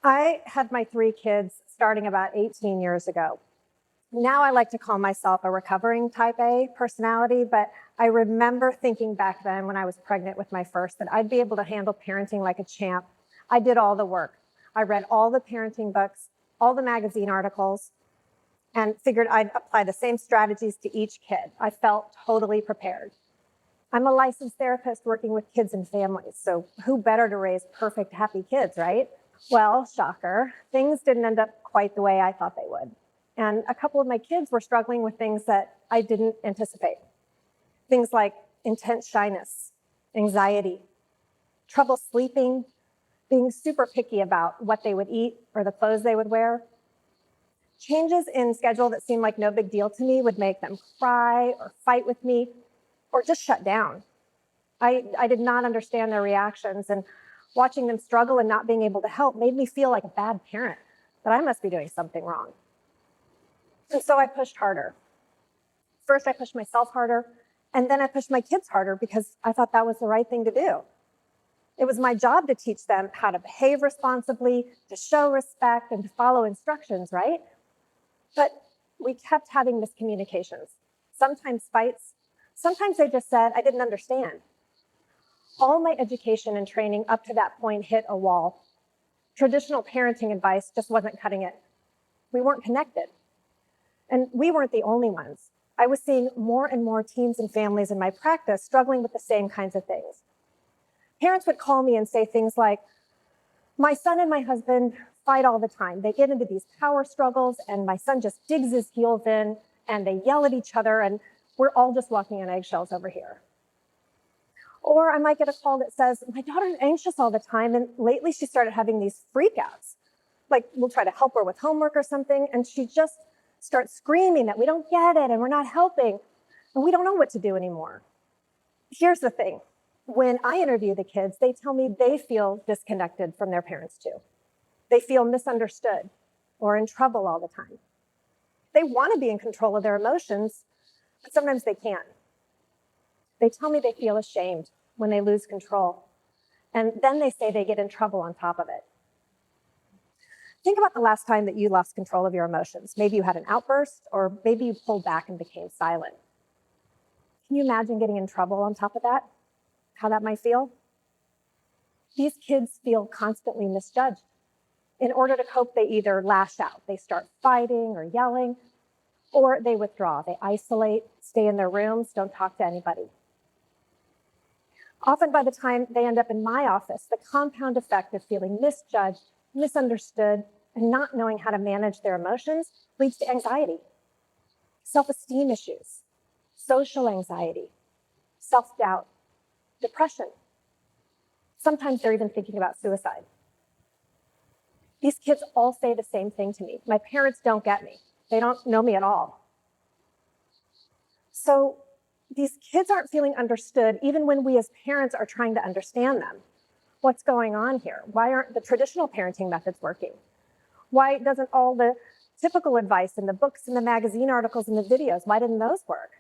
I had my 3 kids starting about 18 years ago. Now I like to call myself a recovering type A personality, but I remember thinking back then when I was pregnant with my first that I'd be able to handle parenting like a champ. I did all the work. I read all the parenting books, all the magazine articles, and figured I'd apply the same strategies to each kid. I felt totally prepared. I'm a licensed therapist working with kids and families, so who better to raise perfect, happy kids, right? Well, shocker, things didn't end up quite the way I thought they would. And a couple of my kids were struggling with things that I didn't anticipate. Things like intense shyness, anxiety, trouble sleeping, being super picky about what they would eat or the clothes they would wear. Changes in schedule that seemed like no big deal to me would make them cry or fight with me or just shut down. I did not understand their reactions, and watching them struggle and not being able to help made me feel like a bad parent, that I must be doing something wrong. And so I pushed harder. First, I pushed myself harder, and then I pushed my kids harder because I thought that was the right thing to do. It was my job to teach them how to behave responsibly, to show respect, and to follow instructions, right? But we kept having miscommunications, sometimes fights. Sometimes they just said, I didn't understand. All my education and training up to that point hit a wall. Traditional parenting advice just wasn't cutting it. We weren't connected. And we weren't the only ones. I was seeing more and more teens and families in my practice struggling with the same kinds of things. Parents would call me and say things like, my son and my husband fight all the time. They get into these power struggles, and my son just digs his heels in, and they yell at each other, and we're all just walking on eggshells over here. Or I might get a call that says, my daughter's anxious all the time, and lately she started having these freakouts. Like, we'll try to help her with homework or something, and she just starts screaming that we don't get it and we're not helping, and we don't know what to do anymore. Here's the thing. When I interview the kids, they tell me they feel disconnected from their parents too. They feel misunderstood or in trouble all the time. They want to be in control of their emotions, but sometimes they can't. They tell me they feel ashamed when they lose control, and then they say they get in trouble on top of it. Think about the last time that you lost control of your emotions. Maybe you had an outburst, or maybe you pulled back and became silent. Can you imagine getting in trouble on top of that? How that might feel? These kids feel constantly misjudged. In order to cope, they either lash out, they start fighting or yelling, or they withdraw, they isolate, stay in their rooms, don't talk to anybody. Often by the time they end up in my office, the compound effect of feeling misjudged, misunderstood, and not knowing how to manage their emotions leads to anxiety, self-esteem issues, social anxiety, self-doubt, depression. Sometimes they're even thinking about suicide. These kids all say the same thing to me. My parents don't get me. They don't know me at all. So these kids aren't feeling understood even when we as parents are trying to understand them. What's going on here? Why aren't the traditional parenting methods working? Why doesn't all the typical advice in the books and the magazine articles and the videos, why didn't those work?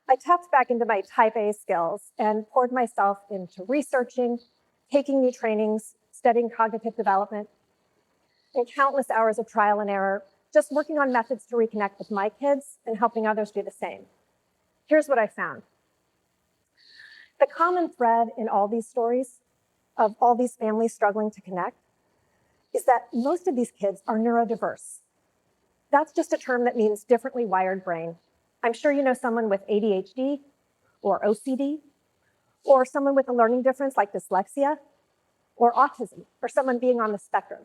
I tapped back into my type A skills and poured myself into researching, taking new trainings, studying cognitive development, and countless hours of trial and error, just working on methods to reconnect with my kids and helping others do the same. Here's what I found. The common thread in all these stories of all these families struggling to connect is that most of these kids are neurodiverse. That's just a term that means differently wired brain. I'm sure you know someone with ADHD or OCD, or someone with a learning difference like dyslexia, or autism, or someone being on the spectrum.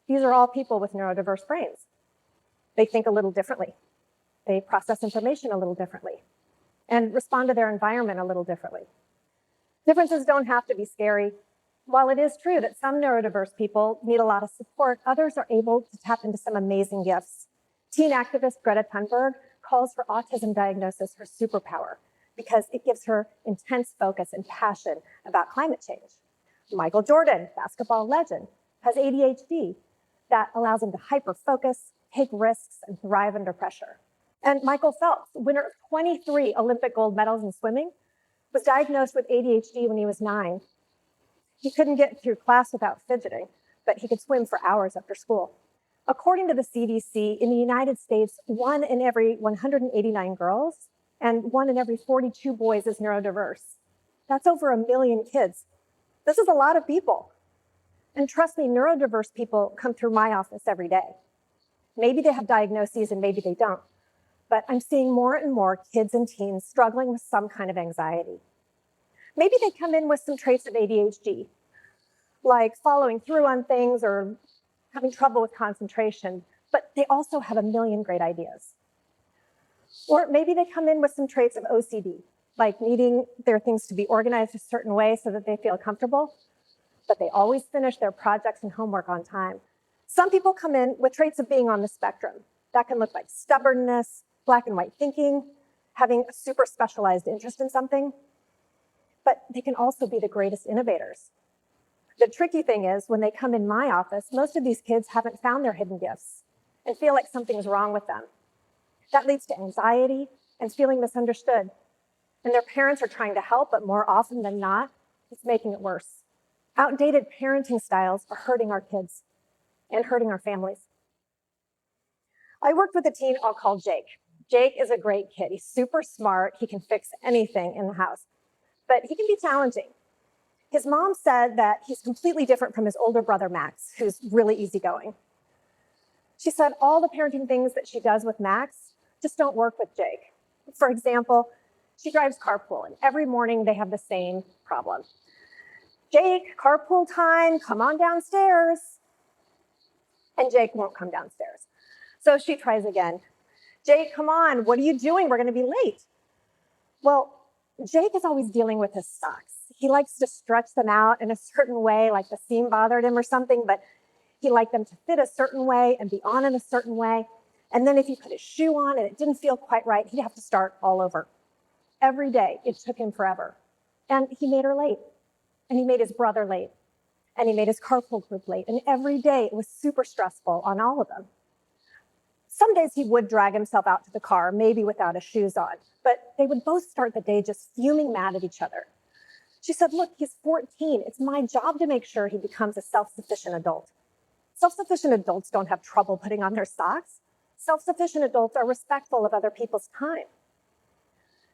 These are all people with neurodiverse brains. They think a little differently. They process information a little differently and respond to their environment a little differently. Differences don't have to be scary. While it is true that some neurodiverse people need a lot of support, others are able to tap into some amazing gifts. Teen activist Greta Thunberg calls for autism diagnosis her superpower because it gives her intense focus and passion about climate change. Michael Jordan, basketball legend, has ADHD that allows him to hyper-focus, take risks, and thrive under pressure. And Michael Phelps, winner of 23 Olympic gold medals in swimming, was diagnosed with ADHD when he was 9. He couldn't get through class without fidgeting, but he could swim for hours after school. According to the CDC, in the United States, 1 in every 189 girls and 1 in every 42 boys is neurodiverse. That's over 1 million kids. This is a lot of people. And trust me, neurodiverse people come through my office every day. Maybe they have diagnoses and maybe they don't, but I'm seeing more and more kids and teens struggling with some kind of anxiety. Maybe they come in with some traits of ADHD, like following through on things or having trouble with concentration, but they also have a million great ideas. Or maybe they come in with some traits of OCD, like needing their things to be organized a certain way so that they feel comfortable, but they always finish their projects and homework on time. Some people come in with traits of being on the spectrum. That can look like stubbornness, black and white thinking, having a super specialized interest in something, but they can also be the greatest innovators. The tricky thing is, when they come in my office, most of these kids haven't found their hidden gifts and feel like something's wrong with them. That leads to anxiety and feeling misunderstood. And their parents are trying to help, but more often than not, it's making it worse. Outdated parenting styles are hurting our kids and hurting our families. I worked with a teen I'll call Jake. Jake is a great kid. He's super smart. He can fix anything in the house, but he can be challenging. His mom said that he's completely different from his older brother, Max, who's really easygoing. She said all the parenting things that she does with Max just don't work with Jake. For example, she drives carpool, and every morning they have the same problem. Jake, carpool time, come on downstairs. And Jake won't come downstairs. So she tries again. Jake, come on, what are you doing? We're gonna be late. Well, Jake is always dealing with his socks. He likes to stretch them out in a certain way, like the seam bothered him or something, but he liked them to fit a certain way and be on in a certain way. And then if he put his shoe on and it didn't feel quite right, he'd have to start all over. Every day, it took him forever. And he made her late. And he made his brother late. And he made his carpool group late. And every day, it was super stressful on all of them. Some days he would drag himself out to the car, maybe without his shoes on, but they would both start the day just fuming mad at each other. She said, look, he's 14. It's my job to make sure he becomes a self-sufficient adult. Self-sufficient adults don't have trouble putting on their socks. Self-sufficient adults are respectful of other people's time.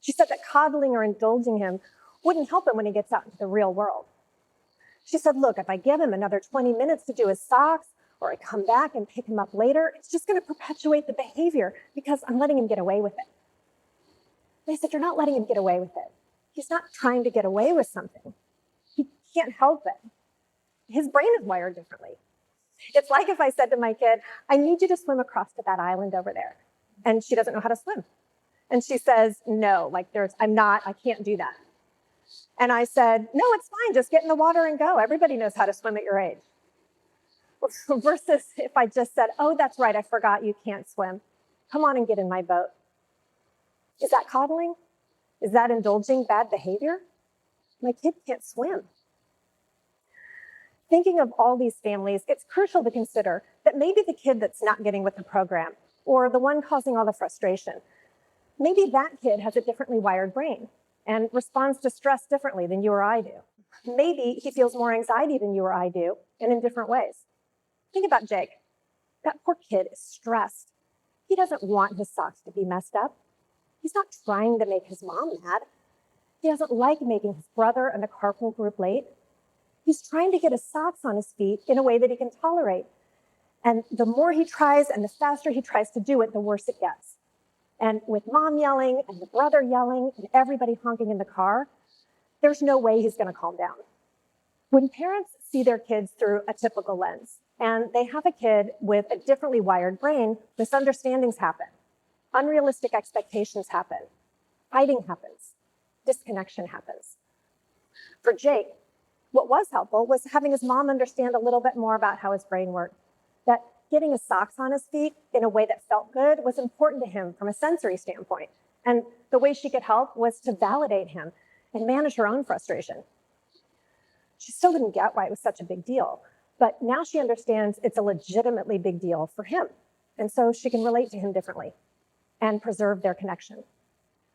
She said that coddling or indulging him wouldn't help him when he gets out into the real world. She said, look, if I give him another 20 minutes to do his socks, or I come back and pick him up later, it's just going to perpetuate the behavior because I'm letting him get away with it. They said, you're not letting him get away with it. He's not trying to get away with something. He can't help it. His brain is wired differently. It's like if I said to my kid, I need you to swim across to that island over there. And she doesn't know how to swim. And she says, no, like I can't do that. And I said, no, it's fine. Just get in the water and go. Everybody knows how to swim at your age. Versus if I just said, oh, that's right, I forgot you can't swim. Come on and get in my boat. Is that coddling? Is that indulging bad behavior? My kid can't swim. Thinking of all these families, it's crucial to consider that maybe the kid that's not getting with the program, or the one causing all the frustration, maybe that kid has a differently wired brain and responds to stress differently than you or I do. Maybe he feels more anxiety than you or I do, and in different ways. Think about Jake. That poor kid is stressed. He doesn't want his socks to be messed up. He's not trying to make his mom mad. He doesn't like making his brother and the carpool group late. He's trying to get his socks on his feet in a way that he can tolerate. And the more he tries and the faster he tries to do it, the worse it gets. And with mom yelling and the brother yelling and everybody honking in the car, there's no way he's going to calm down. When parents see their kids through a typical lens, and they have a kid with a differently wired brain, misunderstandings happen. Unrealistic expectations happen. Fighting happens. Disconnection happens. For Jake, what was helpful was having his mom understand a little bit more about how his brain worked. That getting his socks on his feet in a way that felt good was important to him from a sensory standpoint. And the way she could help was to validate him and manage her own frustration. She still didn't get why it was such a big deal, but now she understands it's a legitimately big deal for him. And so she can relate to him differently and preserve their connection.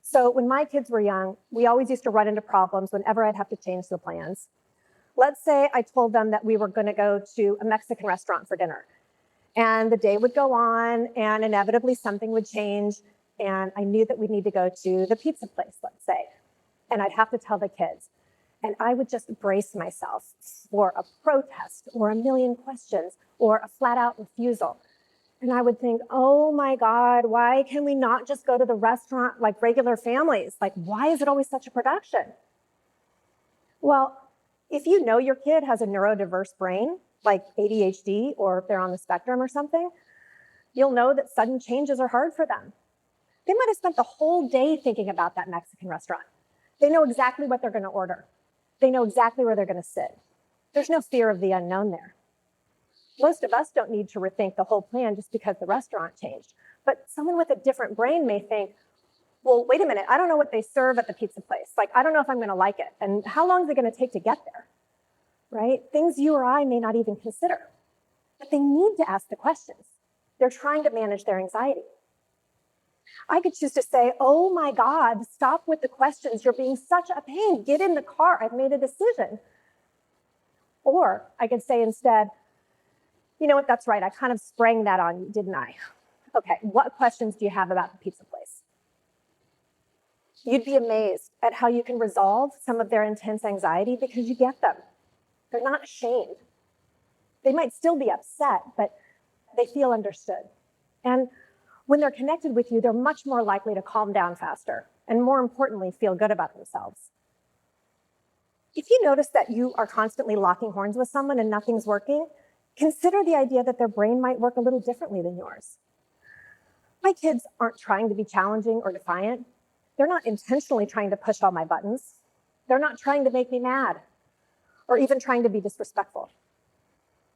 So when my kids were young, we always used to run into problems whenever I'd have to change the plans. Let's say I told them that we were going to go to a Mexican restaurant for dinner. And the day would go on, and inevitably something would change. And I knew that we'd need to go to the pizza place, let's say. And I'd have to tell the kids. And I would just brace myself for a protest or a million questions or a flat out refusal. And I would think, oh my God, why can we not just go to the restaurant like regular families? Like, why is it always such a production? Well, if you know your kid has a neurodiverse brain, like ADHD, or if they're on the spectrum or something, you'll know that sudden changes are hard for them. They might have spent the whole day thinking about that Mexican restaurant. They know exactly what they're going to order. They know exactly where they're going to sit. There's no fear of the unknown there. Most of us don't need to rethink the whole plan just because the restaurant changed. But someone with a different brain may think, well, wait a minute, I don't know what they serve at the pizza place. Like, I don't know if I'm going to like it. And how long is it going to take to get there? Right? Things you or I may not even consider. But they need to ask the questions. They're trying to manage their anxiety. I could choose to say, oh my God, stop with the questions. You're being such a pain. Get in the car. I've made a decision. Or I could say instead, you know what, that's right. I kind of sprang that on you, didn't I? Okay, what questions do you have about the pizza place? You'd be amazed at how you can resolve some of their intense anxiety because you get them. They're not ashamed. They might still be upset, but they feel understood. And when they're connected with you, they're much more likely to calm down faster and, more importantly, feel good about themselves. If you notice that you are constantly locking horns with someone and nothing's working, consider the idea that their brain might work a little differently than yours. My kids aren't trying to be challenging or defiant. They're not intentionally trying to push all my buttons. They're not trying to make me mad or even trying to be disrespectful.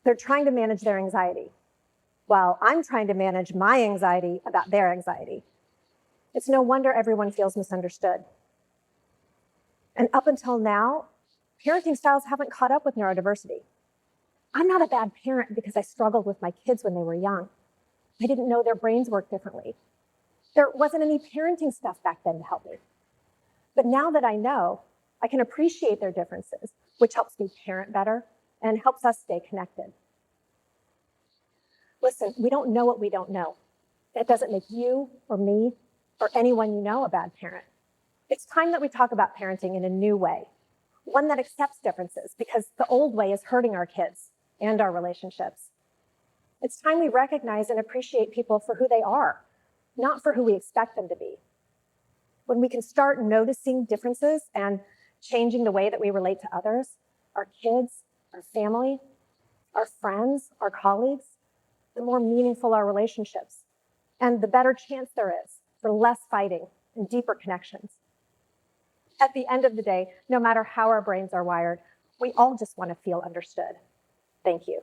They're trying to manage their anxiety, while I'm trying to manage my anxiety about their anxiety. It's no wonder everyone feels misunderstood. And up until now, parenting styles haven't caught up with neurodiversity. I'm not a bad parent because I struggled with my kids when they were young. I didn't know their brains worked differently. There wasn't any parenting stuff back then to help me. But now that I know, I can appreciate their differences, which helps me parent better and helps us stay connected. Listen, we don't know what we don't know. That doesn't make you or me or anyone you know a bad parent. It's time that we talk about parenting in a new way, one that accepts differences, because the old way is hurting our kids and our relationships. It's time we recognize and appreciate people for who they are, not for who we expect them to be. When we can start noticing differences and changing the way that we relate to others, our kids, our family, our friends, our colleagues, the more meaningful our relationships, and the better chance there is for less fighting and deeper connections. At the end of the day, no matter how our brains are wired, we all just want to feel understood. Thank you.